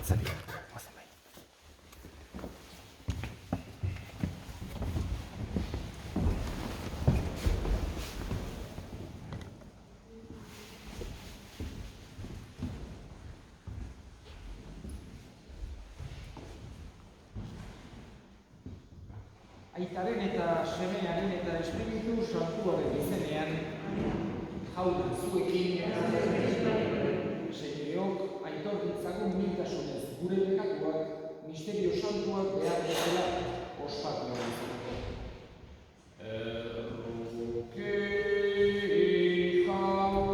dantzari. Aitaren eta semearen eta Espiritu Santuaren izenean, jaun zuekin, Señoreok, aitor ditzagun mintasunez gure bekatuak, misterio santuak behar bezala ospatu izateko. Erroki jauna.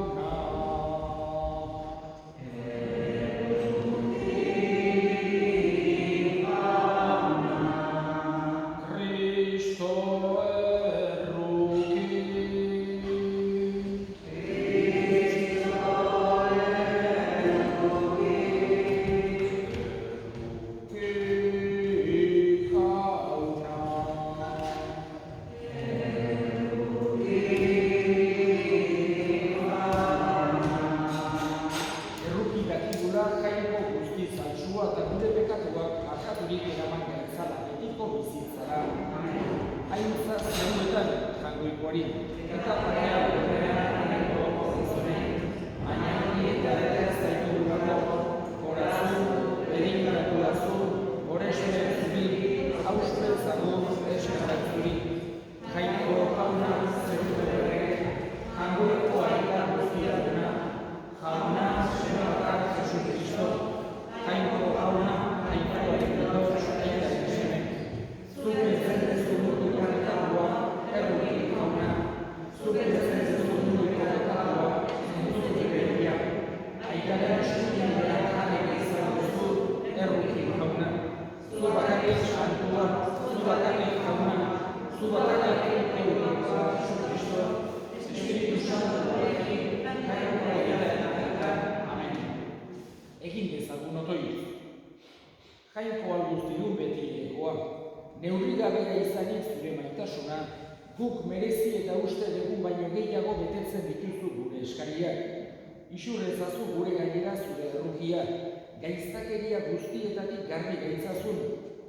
Jainko alguztidun beti egoa, neurri gabea izanik zure maitasuna, guk merezi eta uste dugun baino gehiago betetzen dituzu gure eskariak. Isur ezazu gure gainera zure errukia, gaiztakeria guztietatik garbi gaitzazun,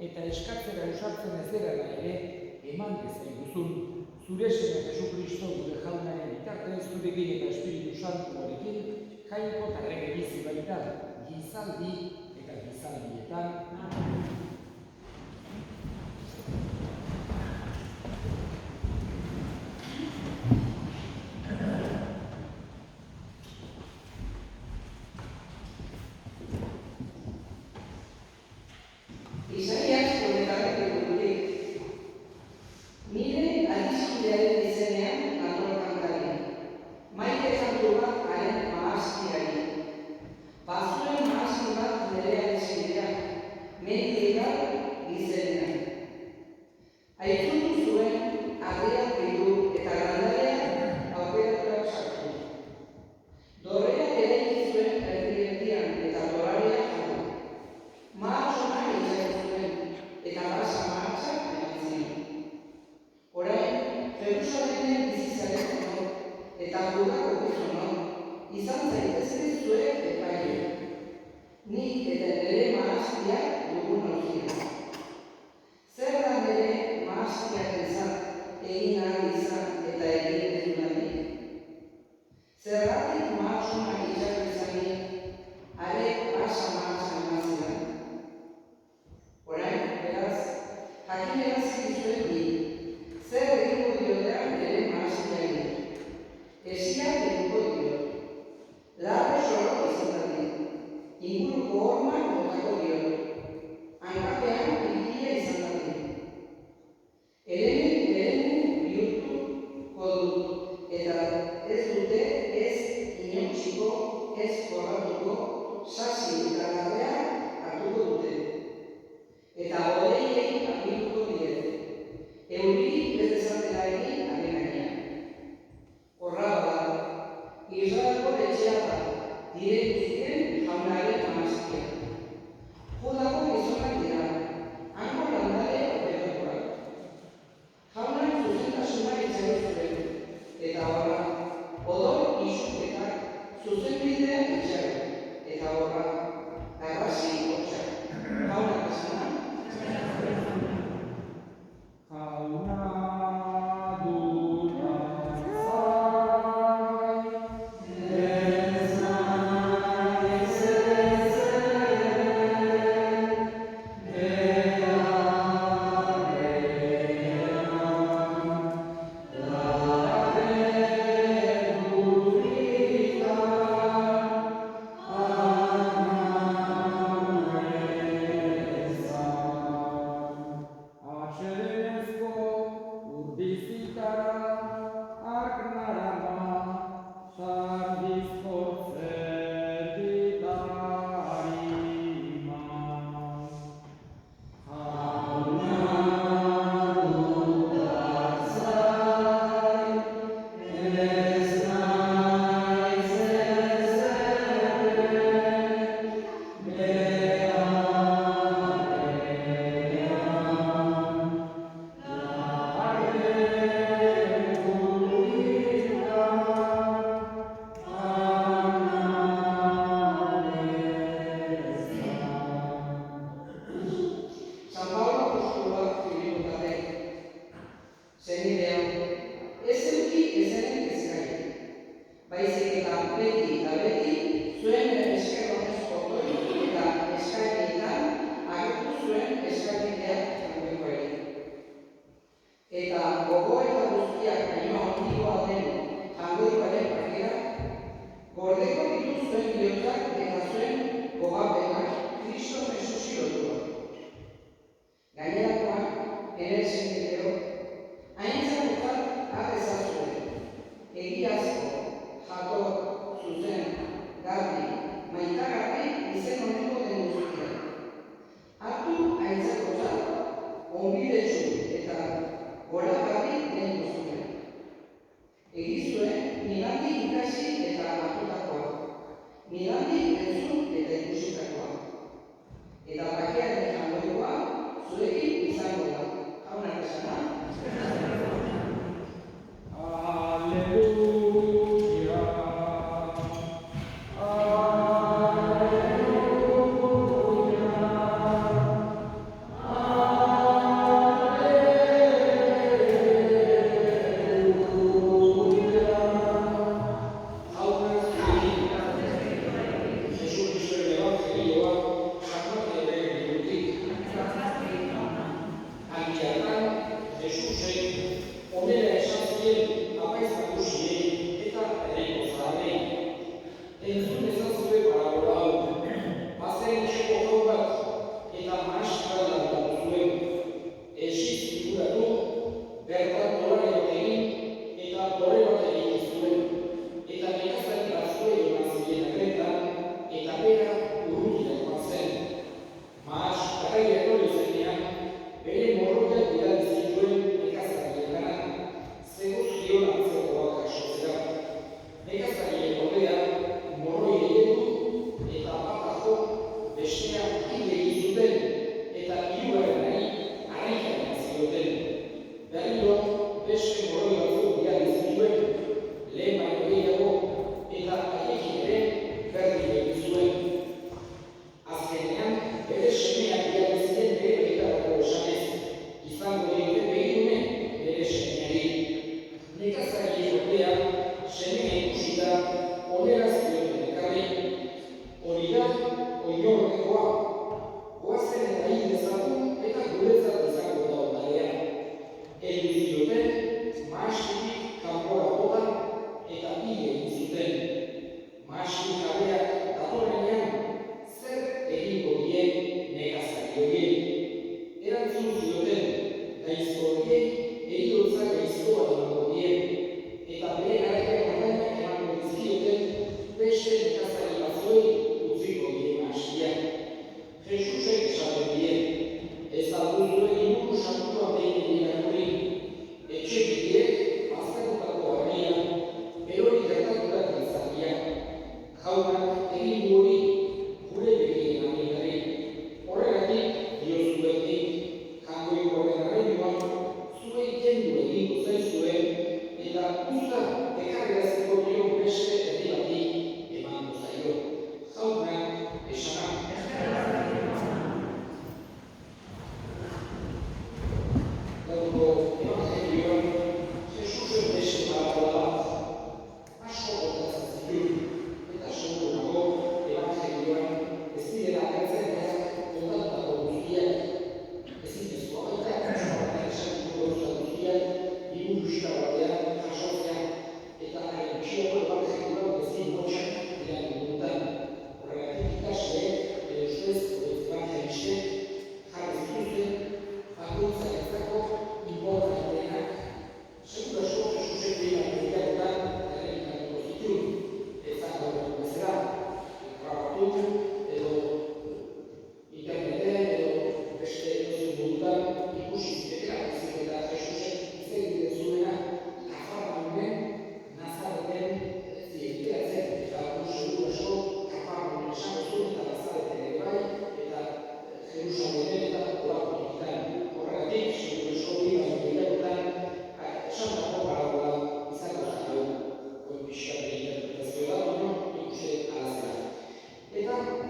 eta eskatzera usartzen ez derala ere, eman dezaiguzun. Zure Seme Jesukristo gure jaunaren bitartez, zurekin eta Espiritu Santuarekin, jainko tarrege bizi baita, gizaldi eta gizaldietan. Media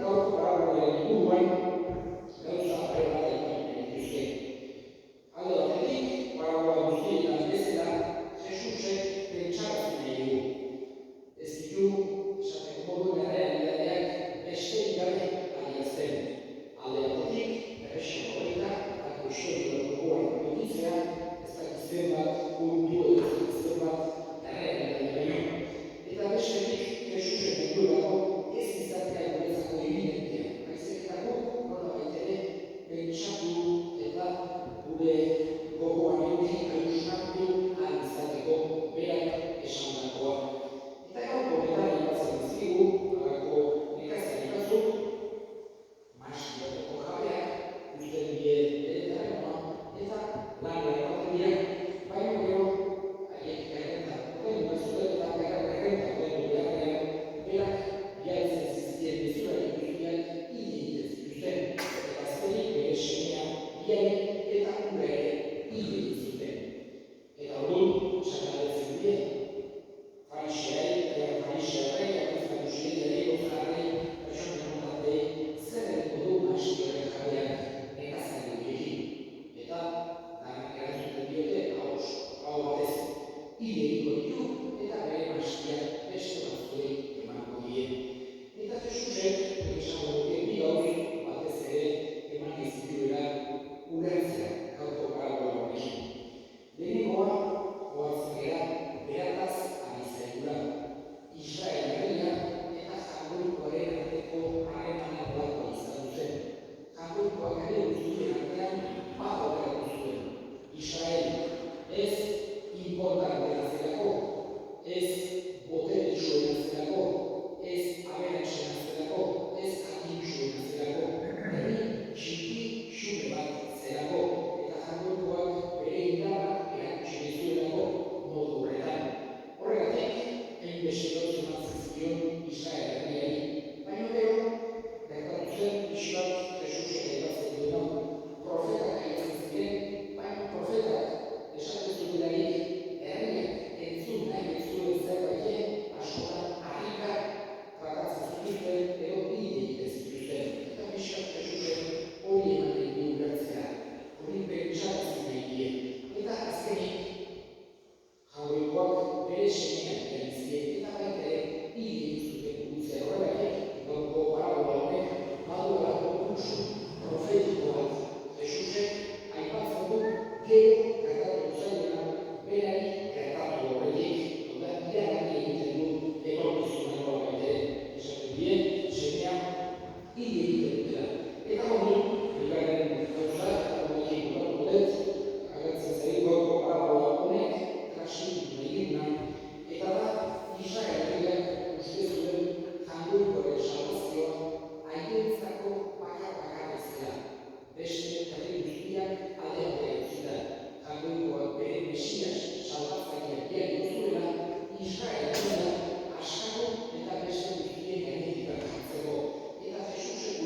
gaurko parabolaren inguruan gauza pare bat aipatu dituzte. Alde batetik, parabola guztietan bezala, Jesusek pentsarazi nahi du. Ez ditu, esateko moduen errealitateak besterik gabe adierazten. Alde batetik, errexen horreta, eta historiko gogoan notitzea, ez dakit zenbat puntu edo zenbat errealitatea baino. Eta bestetik, Jesusen nahiurako ez izatea guretzako evidentia. Baizetako, nola baitere, pentsatu eta gure gogoan eduki hausnartu ahal izateko berak esandakoa. Eta gaurko honetan aipatzen dizkigu, halako nekazari batzuk, maskioteko jabeak, uzten die bere terrenoa, eta lan eramaten dira, baina gero, haiek errenta ordaindu behar zuten eta errenta ordaindu beharrean, berak bialtzen zizkien bezurari guztiak hil egiten zituzten, eta azkenik bere semea biari eta ura ere hil egin zuten. Eta orduan, sakalatzen die, Farisearrei, Nagusietari, Gozarrei, pertsonen ondatei, zer egiten du maskioren jabeak nekazari horiekin. Eta erantzuten diote, hau batez, hil egingo ditu eta bere maskiak beste batzuei emango die. Eta Jesusek, esango dute bi gauz batez ere eman ez dituela ulertzea gaurko parabola honekin. Lehenengoa, ohartzen gara, berataz ari zaigula. Israel herria eta jaungoikoaren arteko harremana nolakoa izan zen. Jaungoikoak ere guztien artean bat aurreratu zuen. Israel ez inportantena zelako, ez boteretsuena zelako, ez aberatsena zelako, ez jakintsuena zelako, herri txiki xume bat zelako, eta jaungoikoak bere indarra erakutsi dizuelako modu horretan. Horregatik, hainbeste gauza eman zizkion Israel herriari, baina gero, gertatu zen pixkat Jesusek aipatzen duena, profetak aipatzen ziren, baina profetak esaten zutelarik herriak entzun nahi ez zuen zerbaiten askotan harrika tratatzen zituzten edo hil egiten zituzten. Eta pixkat Jesusek hori eman nahi du ulertzea, hori pentsarazi nahi die. Eta azkenik, jaungoikoak bere semeak egin eta baita ere hil egin zuten gurutzea. Horregatik, gaurko parabola honek baduelako pulsu profetiko bat. Jesusek aipatzen du gero gertatu zaiona berari gertatu horretik. Hau da, iragarri egiten du etorkizuna nola baita ere. Esaten die, semea hil egiten dutela. Eta orduan, bigarren gauza, eta horrekin bukatuko dut, agertzen zaigu gaurko parabola honek, transmititu nahi duguna, eta da, Israel herriak uste zuen jaungoikoaren salbazioa haientzako bakar bezala. Beste herri guztiak alde batera utzita. Jaungoikoak bere Mesias salbatzaileak bialko zuela, Israel herria askatu eta beste guztien gainetik jartzeko. Eta Jesusek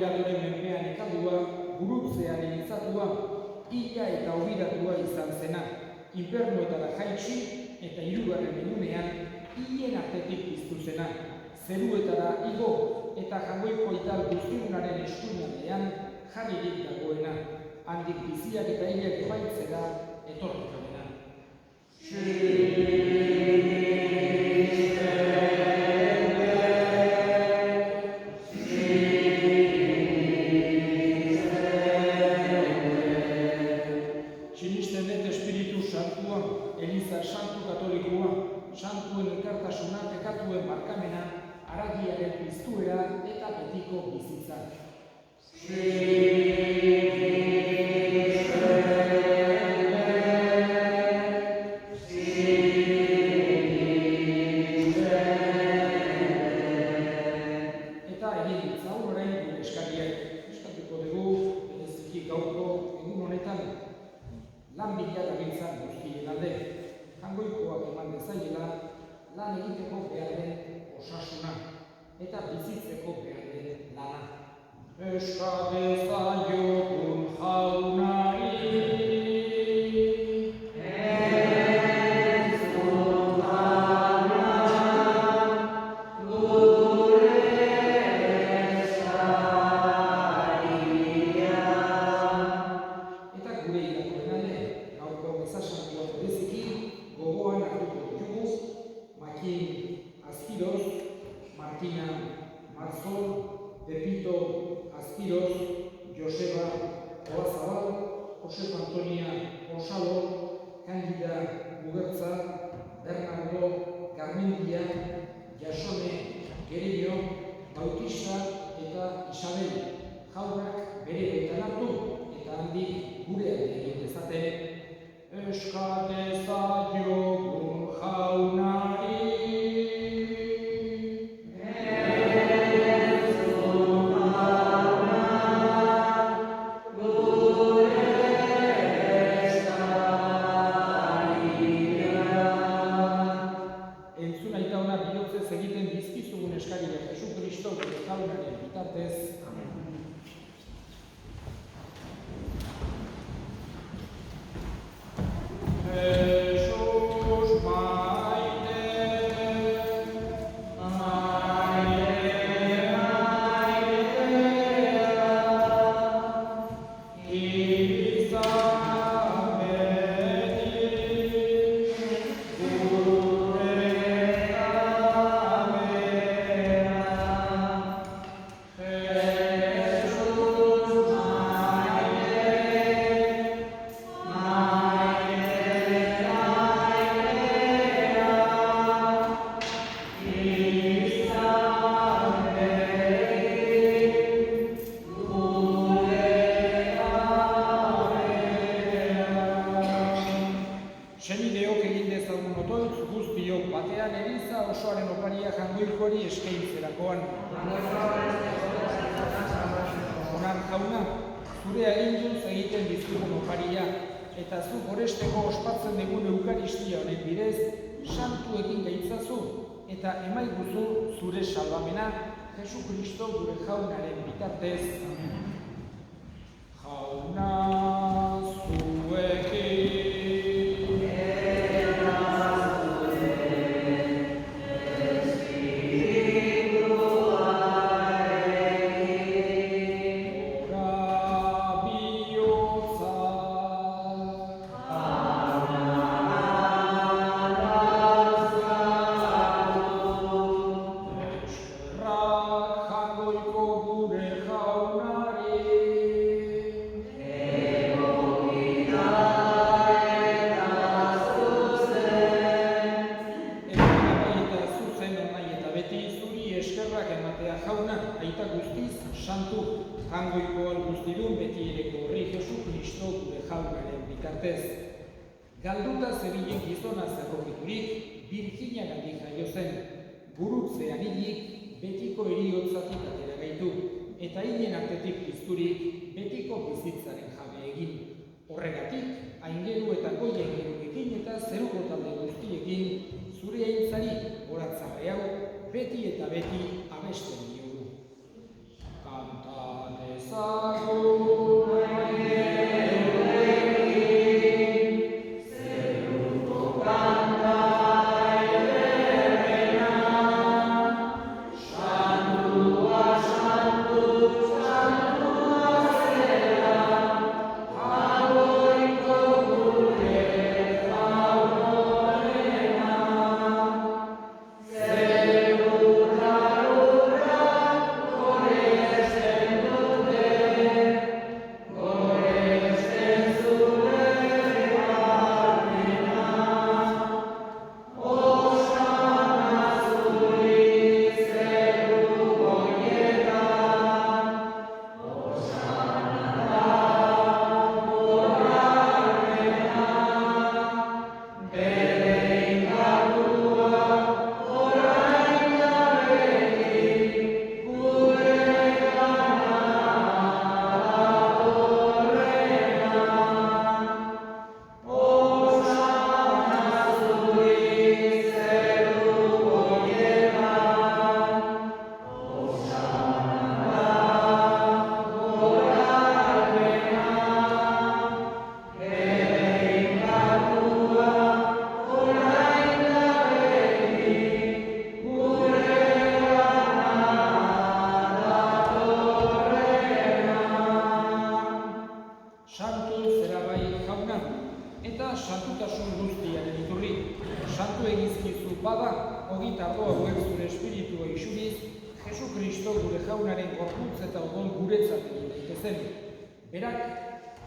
piladoren menpean ekaldua, gurutzearen izatua, ila eta obiratua izan zena, infernuetara jaitsi eta hirugarren egunean hien artetik piztu zena, zeruetara igo eta jagoiko ital guztiunaren eskuinaldean jarririk dagoena, handik biziak eta hilak emaitzera etorriko dena. Sinisten dut Espiritu Santua, Eliza Santu Katolikoa, Santuen elkartasuna, pekatuen barkamena, haragiaren piztuera eta betiko bizitza. Eta egin ditzaun orain gure eskariak. Eskatuko dugu, bereziki gaurko egun honetan, lan bila gabiltzan guztien alde. Jangoikoak eman dezaiela, lan egiteko behar den osasuna, eta bizitzeko behar den lana. Eska dezaiogun jaunari, Martina Marzol, Pepito Azpiroz, Joseba Oazabal, Josep Antonia Osalo, Candida Mugertza, Bernardo Garmendia, Jasone Gerillo, Bautista eta Isabel. Jaunak bere baitan hartu eta handik gure egin dezaten. Eska dezaiogun jaunari, egiten dizkizugun eskariak Jesu Kristo gure jaunaren bitartez. Jesus maite, senideok egin dezagun otoitz guztiok batean Eliza osoaren oparia jangoikori eskaintzerakoan. Onar jauna, zure aginduz egiten dizkigun oparia, eta zu goresteko ospatzen dugun eukaristia honen bidez, santuekin gaitzazu, eta emaiguzu zure salbamena, Jesu Kristo gure jaunaren bitartez. Jauna zuekin. Santu, jangoiko alguztidun beti ereko horri Jesu Kristo gure jaunaren bitartez. Galduta zebilen gizona zerrokiturik, Birjinagandik jaio zen, gurutzean hilik betiko eriotzatik atera gaitu, eta hinen artetik pizturik betiko bizitzaren jabe egin. Horregatik, aingeru eta goiengeruekin eta zeruko talde guztiekin, zure aintzari horatzarre hau beti eta beti abesten diogu. Cantate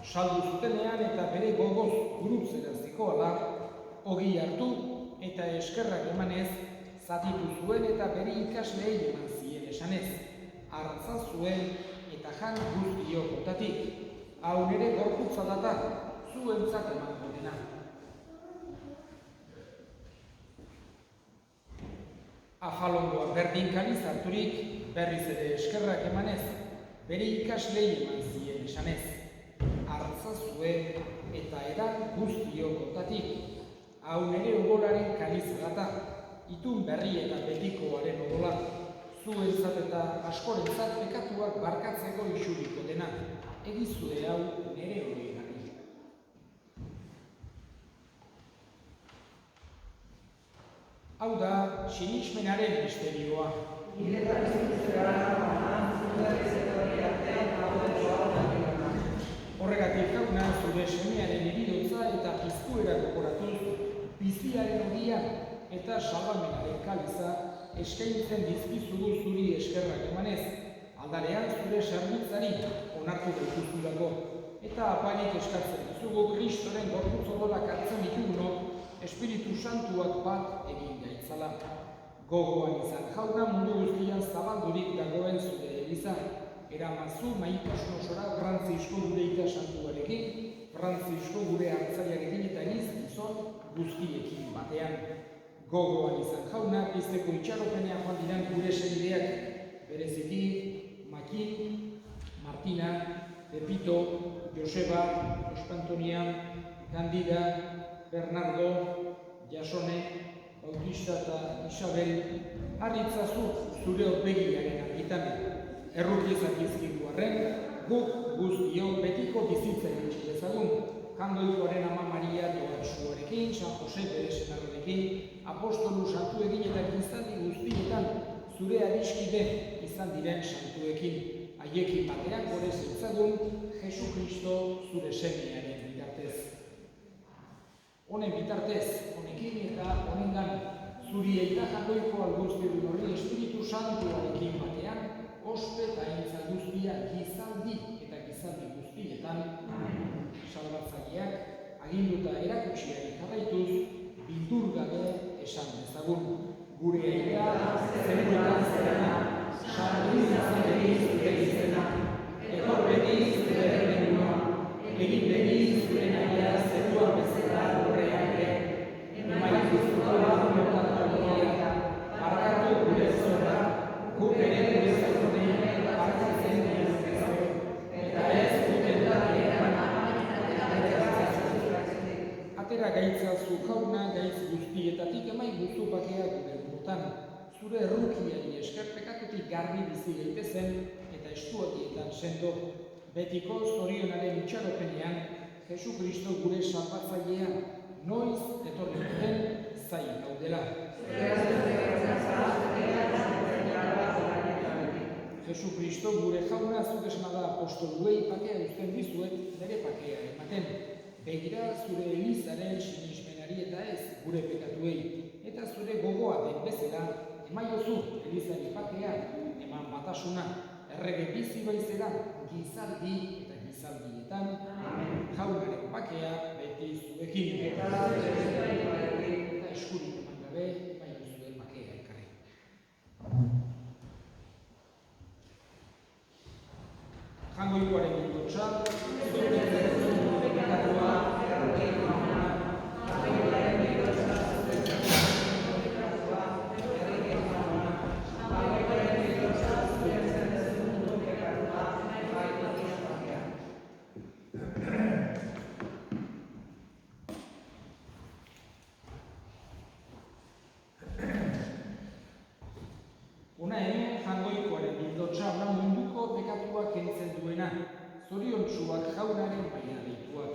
Saldu zutenean eta bere gogoz gurutzera zikoala, ogi hartu eta eskerrak emanez, zatitu zuen eta bere ikasleei eman zien esanez. Artza zuen eta jan guztiok otatik. Hau nere gorputza data, zuentzat emango dena. Afalondoa berdin kaliz harturik, berriz ere eskerrak emanez, bere ikaslei eman zien esanez. Artza zuen eta edan guztiok otatik. Hau nere odolaren kaliz data, itun berri eta betikoaren odola. Zuentzat eta askorentzat pekatuak barkatzeko isuriko dena. Egizue hau nere horienari. Hau da, sinismenaren misterioa. Horregatik jauna zure semearen heriotza eta pizkuera gogoratuz, biziaren ogian eta salbamenaren kaliza eskaintzen dizkizugu zuri eskerrak emanez, aldarean zure zerbitzari onartu gaituzulako, eta apainik eskatzen dizugu Kristoren gorputz odolak hartzen ditugunok, Espiritu Santuak bat egin gaitzala. Gogoan izan jauna mundu guztian zabaldurik dagoen zure eliza, eramazu maitasun osora Frantzisko gure ita santuarekin, Frantzisko gure hartzaiarekin eta gizon guztiekin batean. Gogoan izan jauna, pizteko itxaropenean joan diran gure senideak, bereziki, Makin, Martina, Pepito, Joseba, Ospantonia, Candida, Bernardo, Jasone, Bautista eta Isabel, harritzazu zure aurpegiaren argitamen. Errukizak izkigu arren, guk guztiok betiko bizitza egitxe dezagun. Kandoikoaren ama Maria Doatsuarekin, San Jose bere senarrarekin, apostolu santuekin eta gizaldi guztietan zure adiskide izan diren santuekin. Haiekin batean gore zitzagun, Jesu Kristo zure semearen bitartez. Honen bitartez, honekin eta honengan, zuri eta jakoiko alguztidun hori Espiritu Santuarekin batean, ospe eta entza guztia gizaldi eta gizaldi guztietan, salbatzaileak aginduta erakutsiari jarraituz, bildur gabe esan dezagun. Gure egia, zeruetan zerena, sartu izan begi zure izena, etor begi zure errenua, egin begi zure naia zeruan bezala horrean ere, emaitu zura horretan horrean, barkatu gure zorra, guk ere gure zorrean barkatzen dizkezue, eta ez duten dakietan atera gaitzazu jauna gaitz guztietatik emai guzu bakea gure durotan. Zure errukiari esker pekatutik garbi bizi gaitezen eta estualdietan sendo, betiko zorionaren itxaropenean, Jesu Kristo gure salbatzailea noiz etorri den zain gaudela. Jesu Kristo gure jauna zuk esana da apostoluei pakea uzten dizuet nire pakea ematen. Begira zure Elizaren sinismenari eta ez gure pekatuei. Eta zure gogoa den bezala emaiozu Elizari pakea eman batasuna. Errege bizi baizera gizardi eta gizaldietan. Jaunaren pakea beti zuekin. Eta eskurik eman gabe emaiozu pakea ekarri. Jangoikoaren gintotxa, pekatua, Una hemen jangoikoaren bildotxa lau munduko pekatua kentzen duena, zoriontsuak jaunaren baina deituak.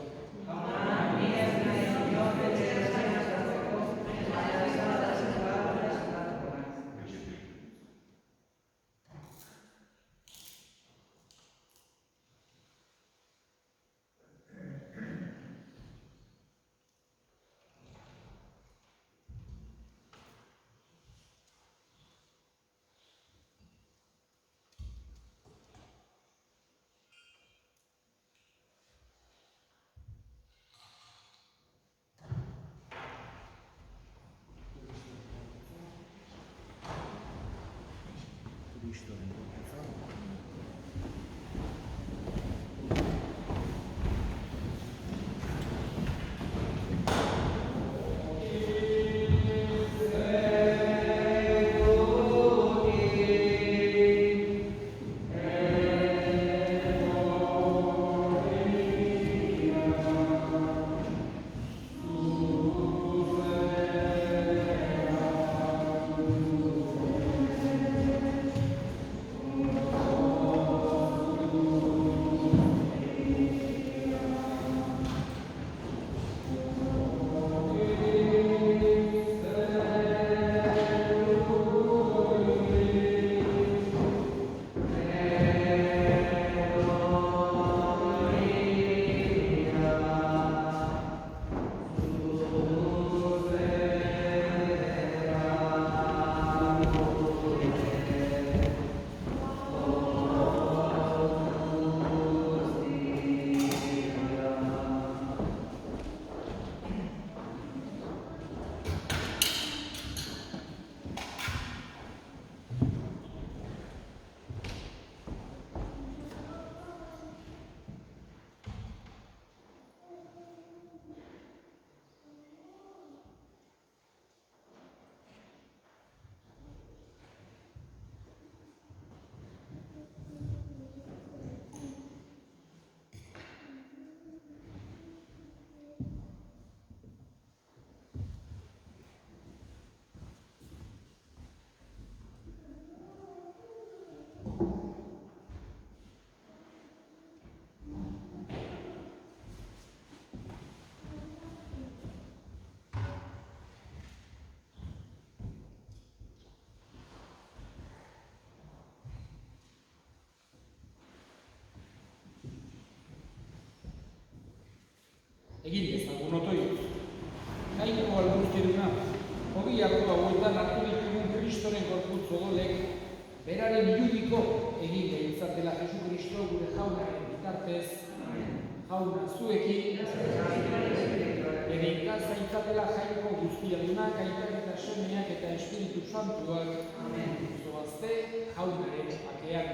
Egin dezagun otoi. Jainko albuzteruna, hobi ardo hauetan hartu ditugun Kristoren gorputz odolek, beraren irudiko egin behintzatela Jesu Kristo gure jaunaren bitartez, jauna zuekin, egin zaitzatela jainko guztiadunak, aitak eta semeak eta Espiritu Santuak, zoazte jaunaren pakean.